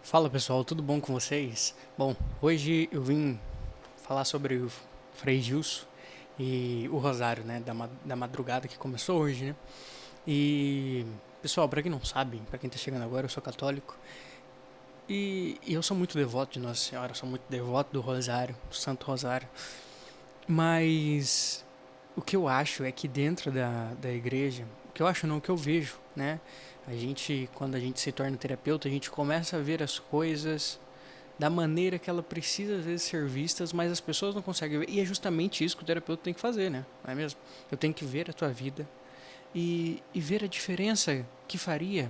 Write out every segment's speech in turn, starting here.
Fala pessoal, tudo bom com vocês? Bom, hoje eu vim falar sobre o Frei Gilson e o Rosário, né, da madrugada que começou hoje, né? E pessoal, pra quem não sabe, pra quem tá chegando agora, eu sou católico e eu sou muito devoto de Nossa Senhora, eu sou muito devoto do Rosário, do Santo Rosário. Mas o que eu acho é que dentro da igreja, o que eu acho não, o que eu vejo, né? Quando a gente se torna terapeuta, a gente começa a ver as coisas da maneira que ela precisa às vezes ser vistas, mas as pessoas não conseguem ver. E é justamente isso que o terapeuta tem que fazer, né? Não é mesmo? Eu tenho que ver a tua vida e ver a diferença que faria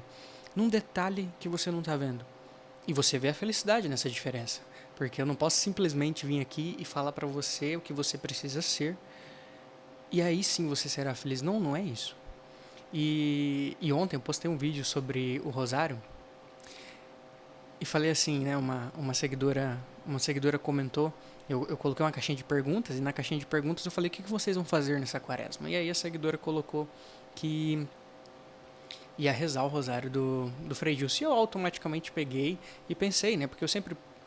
num detalhe que você não está vendo. E você vê a felicidade nessa diferença. Porque eu não posso simplesmente vir aqui e falar para você o que você precisa ser e aí sim você será feliz. Não, não é isso. E ontem eu postei um vídeo sobre o Rosário e falei assim, né? Uma seguidora comentou. Eu coloquei uma caixinha de perguntas e na caixinha de perguntas eu falei o que vocês vão fazer nessa quaresma. E aí a seguidora colocou que ia rezar o rosário do Frei Gilson. E eu automaticamente peguei e pensei, né? Porque eu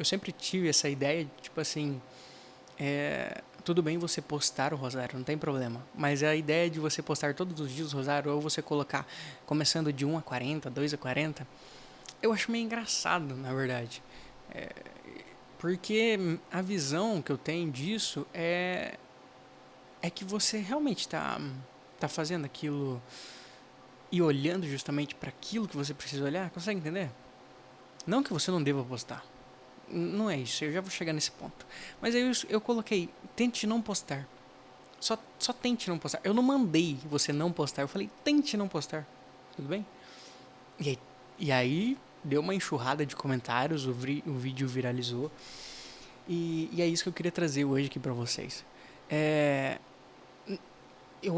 sempre tive essa ideia, de, tipo assim, tudo bem você postar o rosário, não tem problema. Mas a ideia de você postar todos os dias o rosário, ou você colocar começando de 1 a 40, 2 a 40, eu acho meio engraçado, na verdade. Porque a visão que eu tenho disso é que você realmente tá fazendo aquilo e olhando justamente para aquilo que você precisa olhar. Consegue entender? Não que você não deva postar. Não é isso, eu já vou chegar nesse ponto. Mas aí eu coloquei, tente não postar. Só tente não postar. Eu não mandei você não postar, eu falei, tente não postar. Tudo bem? E aí, e aí deu uma enxurrada de comentários, o vídeo viralizou. E é isso que eu queria trazer hoje aqui pra vocês. É, eu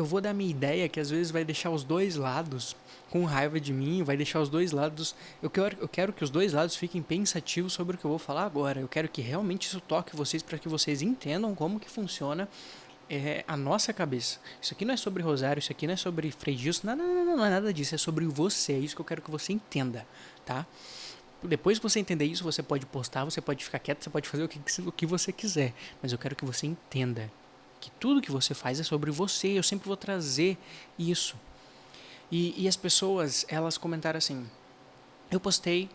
vou dar minha ideia que às vezes vai deixar os dois lados com raiva de mim, vai deixar os dois lados. Eu quero que os dois lados fiquem pensativos sobre o que eu vou falar agora. Eu quero que realmente isso toque vocês para que vocês entendam como que funciona a nossa cabeça. Isso aqui não é sobre Rosário, isso aqui não é sobre Frei Gilson, não, não, não, não, não é nada disso, é sobre você, é isso que eu quero que você entenda, tá? Depois que você entender isso, você pode postar, você pode ficar quieto, você pode fazer o que você quiser. Mas eu quero que você entenda que tudo que você faz é sobre você. Eu sempre vou trazer isso. E as pessoas, elas comentaram assim: eu postei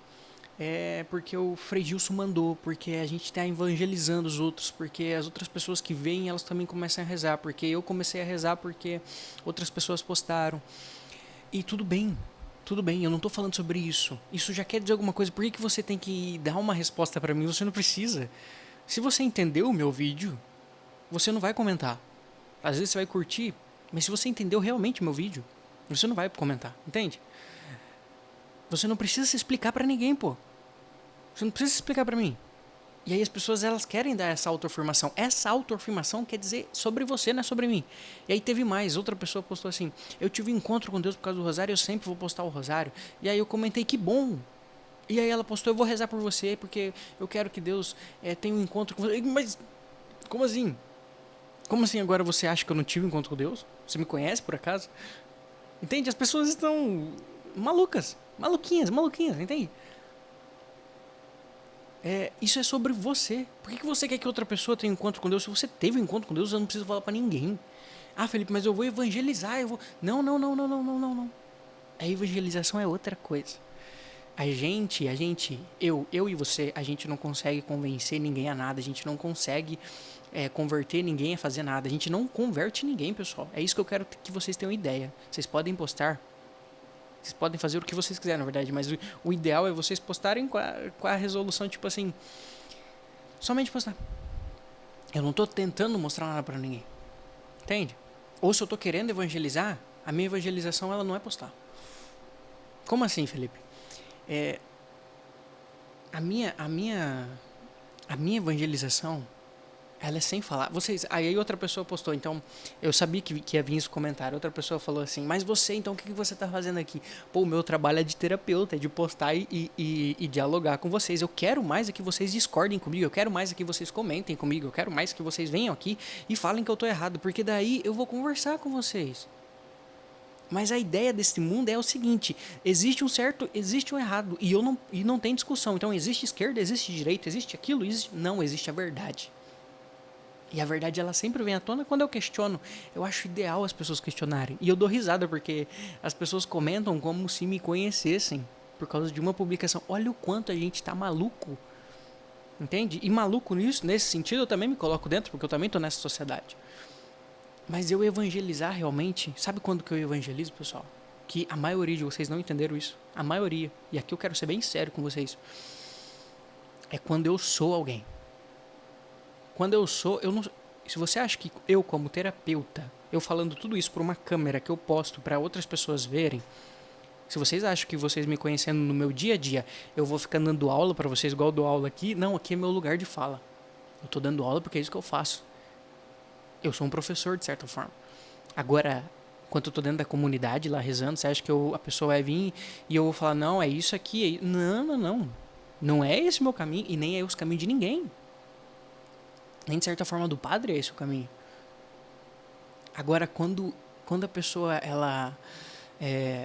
porque o Frei Gilson mandou, porque a gente está evangelizando os outros, porque as outras pessoas que vêm, elas também começam a rezar, porque eu comecei a rezar porque outras pessoas postaram. E tudo bem, eu não tô falando sobre isso. Isso já quer dizer alguma coisa. Por que, que você tem que dar uma resposta pra mim? Você não precisa. Se você entendeu o meu vídeo, você não vai comentar. Às vezes você vai curtir, mas se você entendeu realmente o meu vídeo, você não vai comentar, entende? Você não precisa se explicar pra ninguém, pô. Você não precisa se explicar pra mim. E aí as pessoas, elas querem dar essa autoafirmação. Essa autoafirmação quer dizer sobre você, não é sobre mim. E aí teve mais, outra pessoa postou assim: eu tive um encontro com Deus por causa do rosário, eu sempre vou postar o rosário. E aí eu comentei: que bom. E aí ela postou: eu vou rezar por você, porque eu quero que Deus tenha um encontro com você. Mas como assim? Como assim agora você acha que eu não tive um encontro com Deus? Você me conhece por acaso? Entende? As pessoas estão malucas, maluquinhas, maluquinhas, entende? Isso é sobre você. Por que você quer que outra pessoa tenha um encontro com Deus? Se você teve um encontro com Deus, eu não preciso falar pra ninguém. Ah, Felipe, mas eu vou evangelizar, eu vou. Não, não, não, não, não, não, não, não. A evangelização é outra coisa. Eu e você, a gente não consegue convencer ninguém a nada, a gente não consegue converter ninguém a fazer nada, a gente não converte ninguém, pessoal. É isso que eu quero que vocês tenham ideia. Vocês podem postar, vocês podem fazer o que vocês quiserem, na verdade, mas o ideal é vocês postarem com a resolução, tipo assim, somente postar. Eu não tô tentando mostrar nada pra ninguém, entende? Ou se eu tô querendo evangelizar, a minha evangelização ela não é postar. Como assim, Felipe? É, a minha, a minha, a minha evangelização, ela é sem falar. Aí outra pessoa postou, então, eu sabia que ia vir esse comentário. Outra pessoa falou assim: mas você, então, o que você tá fazendo aqui? Pô, o meu trabalho é de terapeuta, é de postar e dialogar com vocês. Eu quero mais é que vocês discordem comigo, eu quero mais é que vocês comentem comigo, eu quero mais que vocês venham aqui e falem que eu tô errado, porque daí eu vou conversar com vocês. Mas a ideia desse mundo é o seguinte: existe um certo, existe um errado, e não tem discussão. Então existe esquerda, existe direita, existe aquilo, existe... Não, existe a verdade. E a verdade, ela sempre vem à tona quando eu questiono. Eu acho ideal as pessoas questionarem. E eu dou risada porque as pessoas comentam como se me conhecessem por causa de uma publicação. Olha o quanto a gente tá maluco. Entende? E maluco nisso, nesse sentido, eu também me coloco dentro, porque eu também tô nessa sociedade. Mas eu evangelizar realmente... Sabe quando que eu evangelizo, pessoal? Que a maioria de vocês não entenderam isso. A maioria. E aqui eu quero ser bem sério com vocês. É quando eu sou alguém. Quando eu sou, eu não... Se você acha que eu, como terapeuta, eu falando tudo isso por uma câmera que eu posto para outras pessoas verem, se vocês acham que vocês me conhecendo no meu dia a dia, eu vou ficar dando aula para vocês igual eu dou aula aqui, não, aqui é meu lugar de fala. Eu tô dando aula porque é isso que eu faço. Eu sou um professor, de certa forma. Agora, enquanto eu tô dentro da comunidade lá rezando, você acha que a pessoa vai vir e eu vou falar, não, é isso aqui, é... Não, não, não. Não é esse o meu caminho e nem é esse o caminho de ninguém. Nem de certa forma do padre é esse o caminho. Agora, quando a pessoa, ela...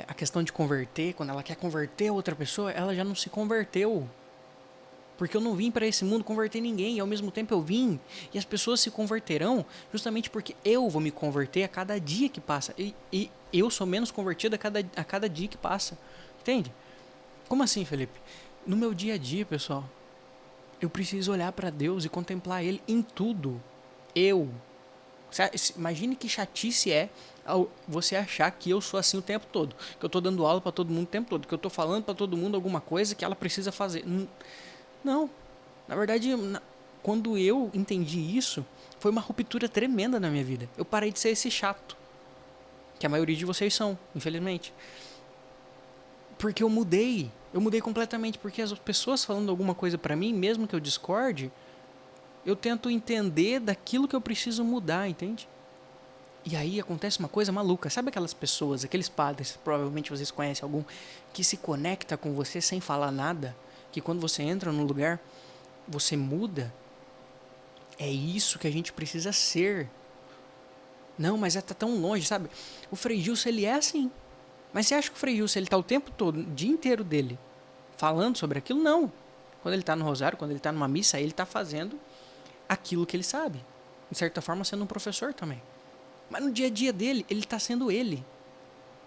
a questão de converter, quando ela quer converter a outra pessoa, ela já não se converteu. Porque eu não vim para esse mundo converter ninguém, e ao mesmo tempo eu vim, e as pessoas se converterão justamente porque eu vou me converter a cada dia que passa. E eu sou menos convertido a cada dia que passa. Entende? Como assim, Felipe? No meu dia a dia, pessoal, eu preciso olhar para Deus e contemplar Ele em tudo. Eu. Imagine que chatice é você achar que eu sou assim o tempo todo. Que eu tô dando aula para todo mundo o tempo todo. Que eu tô falando para todo mundo alguma coisa que ela precisa fazer. Não. Na verdade, quando eu entendi isso, foi uma ruptura tremenda na minha vida. Eu parei de ser esse chato. Que a maioria de vocês são, infelizmente. Porque eu mudei. Eu mudei completamente. Porque as pessoas falando alguma coisa para mim, mesmo que eu discorde, eu tento entender daquilo que eu preciso mudar, entende? E aí acontece uma coisa maluca. Sabe aquelas pessoas, aqueles padres, provavelmente vocês conhecem algum, que se conecta com você sem falar nada? Que quando você entra num lugar, você muda? É isso que a gente precisa ser. Não, mas tá tão longe, sabe? O Frei Gilson, ele é assim. Mas você acha que o Frei Gilson, ele tá o tempo todo, o dia inteiro dele, falando sobre aquilo? Não. Quando ele tá no rosário, quando ele tá numa missa, ele tá fazendo aquilo que ele sabe. De certa forma, sendo um professor também. Mas no dia a dia dele, ele está sendo ele.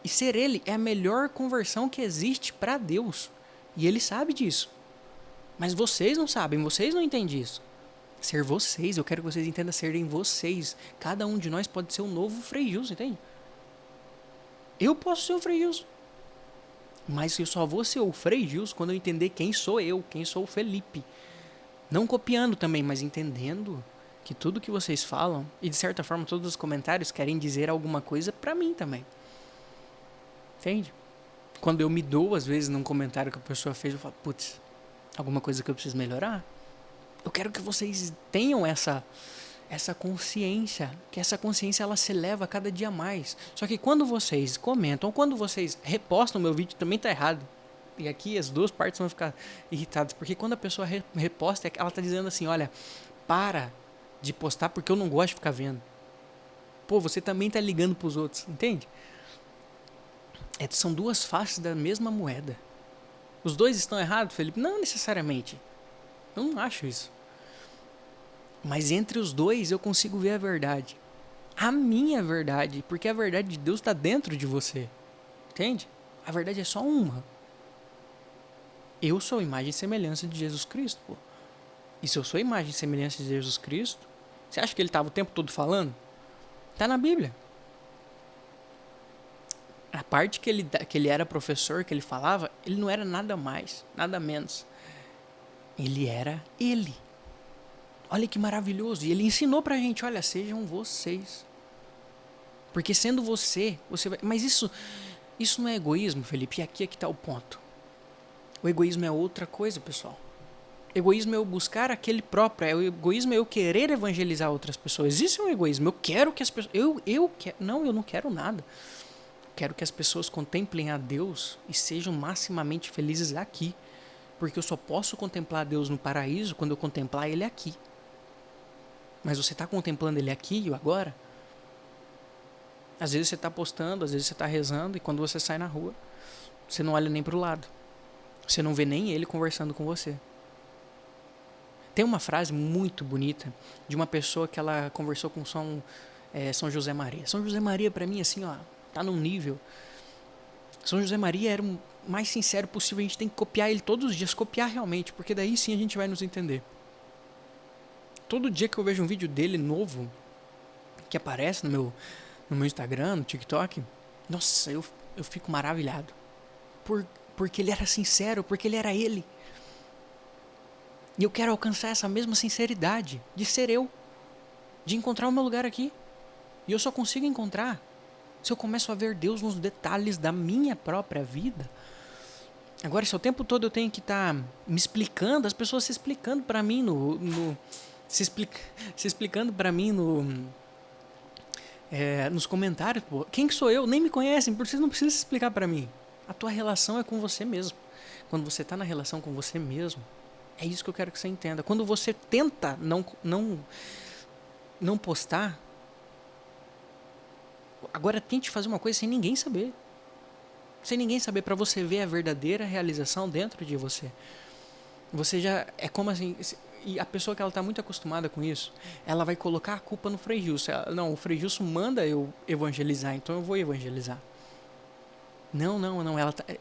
E ser ele é a melhor conversão que existe para Deus. E ele sabe disso. Mas vocês não sabem, vocês não entendem isso. Ser vocês, eu quero que vocês entendam serem vocês. Cada um de nós pode ser um novo Frei Gilson, entende? Eu posso ser o Frei Gilson. Mas eu só vou ser o Frei Gilson quando eu entender quem sou eu, quem sou o Felipe. Não copiando também, mas entendendo que tudo que vocês falam, e de certa forma todos os comentários querem dizer alguma coisa pra mim também. Entende? Quando eu me dou, às vezes, num comentário que a pessoa fez, eu falo, putz, alguma coisa que eu preciso melhorar? Eu quero que vocês tenham essa consciência, que essa consciência ela se eleva a cada dia mais. Só que quando vocês comentam, ou quando vocês repostam o meu vídeo, também tá errado. E aqui as duas partes vão ficar irritadas, porque quando a pessoa reposta, ela tá dizendo assim, olha, para de postar porque eu não gosto de ficar vendo. Pô, você também tá ligando pros outros, entende? São duas faces da mesma moeda. Os dois estão errados, Felipe? Não necessariamente. Eu não acho isso. Mas entre os dois eu consigo ver a verdade. A minha verdade, porque a verdade de Deus está dentro de você. Entende? A verdade é só uma. Eu sou a imagem e semelhança de Jesus Cristo, pô. E se eu sou a imagem e semelhança de Jesus Cristo, você acha que ele estava o tempo todo falando? Tá na Bíblia. A parte que ele era professor, que ele falava, ele não era nada mais, nada menos. Ele era ele. Olha que maravilhoso. E ele ensinou pra gente, olha, sejam vocês. Porque sendo você vai... Mas isso não é egoísmo, Felipe? E aqui é que tá o ponto. O egoísmo é outra coisa, pessoal. Egoísmo é eu buscar aquele próprio. O egoísmo é eu querer evangelizar outras pessoas. Isso é um egoísmo. Eu quero que as pessoas... eu quero... Não, eu não quero nada. Quero que as pessoas contemplem a Deus e sejam maximamente felizes aqui. Porque eu só posso contemplar Deus no paraíso quando eu contemplar Ele aqui. Mas você está contemplando Ele aqui e agora? Às vezes você tá postando, às vezes você tá rezando, e quando você sai na rua, você não olha nem pro lado. Você não vê nem ele conversando com você. Tem uma frase muito bonita de uma pessoa que ela conversou com São José Maria. São José Maria, pra mim, assim, ó, tá num nível. São José Maria era o mais sincero possível. A gente tem que copiar ele todos os dias, copiar realmente, porque daí sim a gente vai nos entender. Todo dia que eu vejo um vídeo dele novo, que aparece no meu Instagram, no TikTok, nossa, eu fico maravilhado. Porque ele era sincero, porque ele era ele. E eu quero alcançar essa mesma sinceridade de ser eu, de encontrar o meu lugar aqui. E eu só consigo encontrar se eu começo a ver Deus nos detalhes da minha própria vida. Agora, se o tempo todo eu tenho que estar me explicando, as pessoas se explicando pra mim se explicando pra mim nos comentários, pô. Quem que sou eu? Nem me conhecem, por isso não precisa se explicar pra mim. A tua relação é com você mesmo. Quando você tá na relação com você mesmo, é isso que eu quero que você entenda. Quando você tenta não postar, agora tente fazer uma coisa sem ninguém saber. Sem ninguém saber, para você ver a verdadeira realização dentro de você. Você já é como assim, e a pessoa que ela tá muito acostumada com isso, ela vai colocar a culpa no Frei Gilson. Não, o Frei Gilson manda eu evangelizar, então eu vou evangelizar. Não,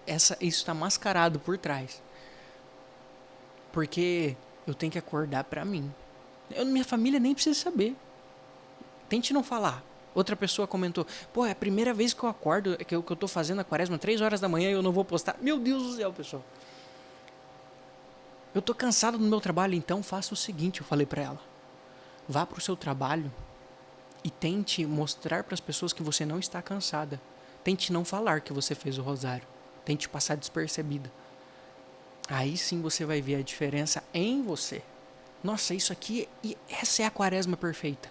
isso está mascarado por trás. Porque eu tenho que acordar pra mim. Minha família nem precisa saber. Tente não falar. Outra pessoa comentou, pô, é a primeira vez que eu acordo, que eu tô fazendo a quaresma 3 horas da manhã e eu não vou postar. Meu Deus do céu, pessoal. Eu tô cansado do meu trabalho, então faça o seguinte, eu falei pra ela. Vá pro seu trabalho e tente mostrar para as pessoas que você não está cansada. Tente não falar que você fez o rosário. Tente passar despercebida. Aí sim você vai ver a diferença em você. Nossa, isso aqui, essa é a quaresma perfeita.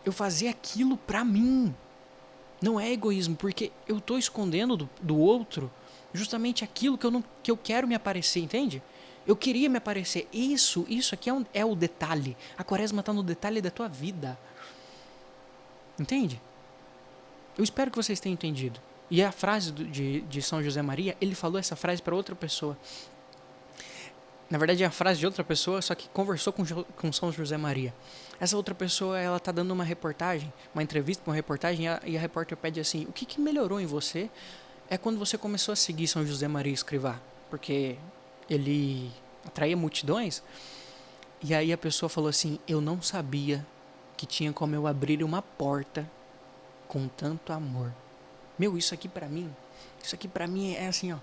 Eu fazia aquilo pra mim. Não é egoísmo, porque eu tô escondendo do outro justamente aquilo que eu quero me aparecer, entende? Eu queria me aparecer. Isso aqui é o detalhe. A quaresma tá no detalhe da tua vida. Entende? Eu espero que vocês tenham entendido. E a frase de São José Maria, ele falou essa frase para outra pessoa. Na verdade é a frase de outra pessoa, só que conversou com São José Maria. Essa outra pessoa, ela tá dando uma reportagem, uma entrevista para uma reportagem, e a repórter pede assim, o que melhorou em você é quando você começou a seguir São José Maria Escrivá, porque ele atraía multidões. E aí a pessoa falou assim, eu não sabia que tinha como eu abrir uma porta com tanto amor. Meu, isso aqui pra mim é assim, ó,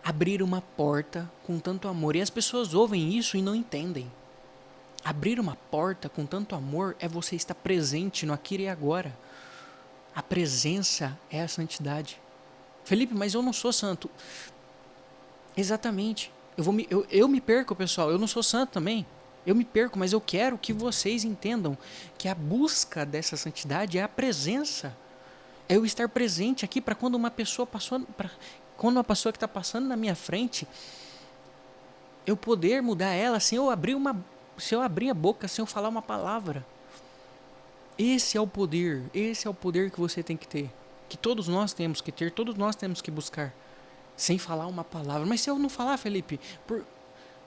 abrir uma porta com tanto amor. E as pessoas ouvem isso e não entendem. Abrir uma porta com tanto amor é você estar presente no aqui e agora. A presença é a santidade. Felipe, mas eu não sou santo. Exatamente. Eu me perco, pessoal. Eu não sou santo também. Eu me perco, mas eu quero que vocês entendam que a busca dessa santidade é a presença. É eu estar presente aqui para quando uma pessoa quando uma pessoa que está passando na minha frente, eu poder mudar ela sem eu abrir a boca, sem eu falar uma palavra. Esse é o poder que você tem que ter. Que todos nós temos que ter, todos nós temos que buscar. Sem falar uma palavra. Mas se eu não falar, Felipe,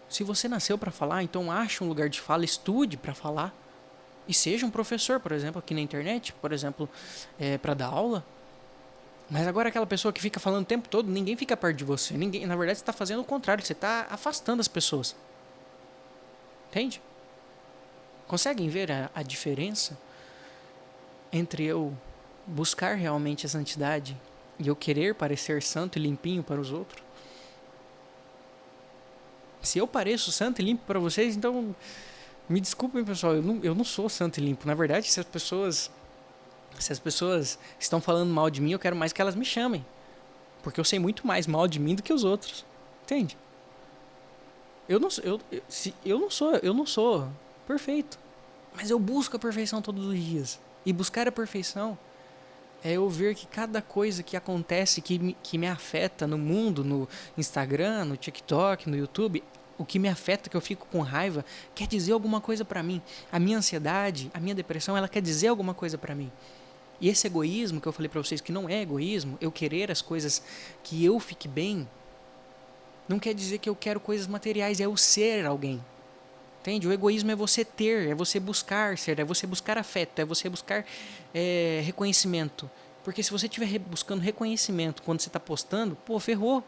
se você nasceu para falar, então ache um lugar de fala, estude para falar. E seja um professor, por exemplo, aqui na internet, por exemplo, para dar aula. Mas agora aquela pessoa que fica falando o tempo todo, ninguém fica perto de você. Ninguém, na verdade, você está fazendo o contrário, você está afastando as pessoas. Entende? Conseguem ver a diferença entre eu buscar realmente a santidade e eu querer parecer santo e limpinho para os outros? Se eu pareço santo e limpo para vocês, então me desculpem, pessoal, eu não sou santo e limpo. Na verdade, se as pessoas estão falando mal de mim, eu quero mais que elas me chamem. Porque eu sei muito mais mal de mim do que os outros. Entende? Eu não sou perfeito. Mas eu busco a perfeição todos os dias. E buscar a perfeição é eu ver que cada coisa que acontece, que me afeta no mundo, no Instagram, no TikTok, no YouTube, o que me afeta, que eu fico com raiva, quer dizer alguma coisa pra mim. A minha ansiedade, a minha depressão, ela quer dizer alguma coisa pra mim. E esse egoísmo que eu falei pra vocês que não é egoísmo, eu querer as coisas que eu fique bem, não quer dizer que eu quero coisas materiais, é eu ser alguém. Entende? O egoísmo é você ter, é você buscar ser, é você buscar afeto, é você buscar reconhecimento. Porque se você estiver buscando reconhecimento quando você está postando, pô, ferrou.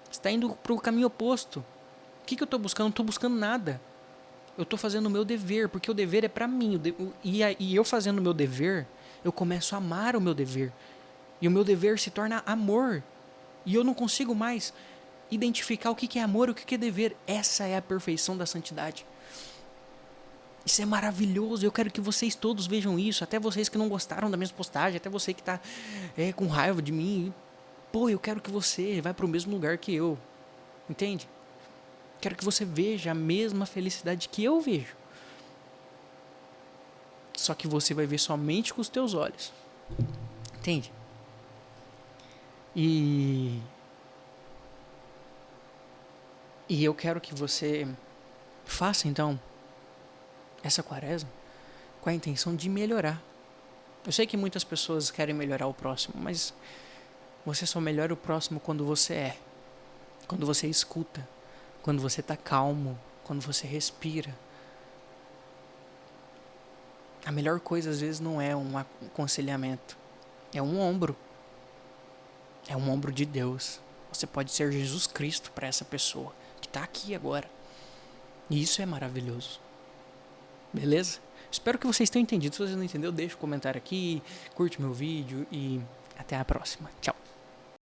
Você está indo para o caminho oposto. O que eu estou buscando? Não estou buscando nada. Eu estou fazendo o meu dever, porque o dever é para mim. E eu fazendo o meu dever, eu começo a amar o meu dever. E o meu dever se torna amor. E eu não consigo mais identificar o que é amor e o que é dever. Essa é a perfeição da santidade. Isso é maravilhoso, eu quero que vocês todos vejam isso, até vocês que não gostaram da minha postagem, até você que tá com raiva de mim. Pô, eu quero que você vá para o mesmo lugar que eu, entende? Quero que você veja a mesma felicidade que eu vejo. Só que você vai ver somente com os teus olhos, entende? E eu quero que você faça então essa quaresma com a intenção de melhorar. Eu sei que muitas pessoas querem melhorar o próximo, mas você só melhora o próximo quando você é. Quando você escuta. Quando você está calmo. Quando você respira. A melhor coisa às vezes não é um aconselhamento. É um ombro. É um ombro de Deus. Você pode ser Jesus Cristo para essa pessoa que está aqui agora. E isso é maravilhoso. Beleza? Espero que vocês tenham entendido. Se você não entendeu, deixa um comentário aqui, curte meu vídeo e até a próxima. Tchau.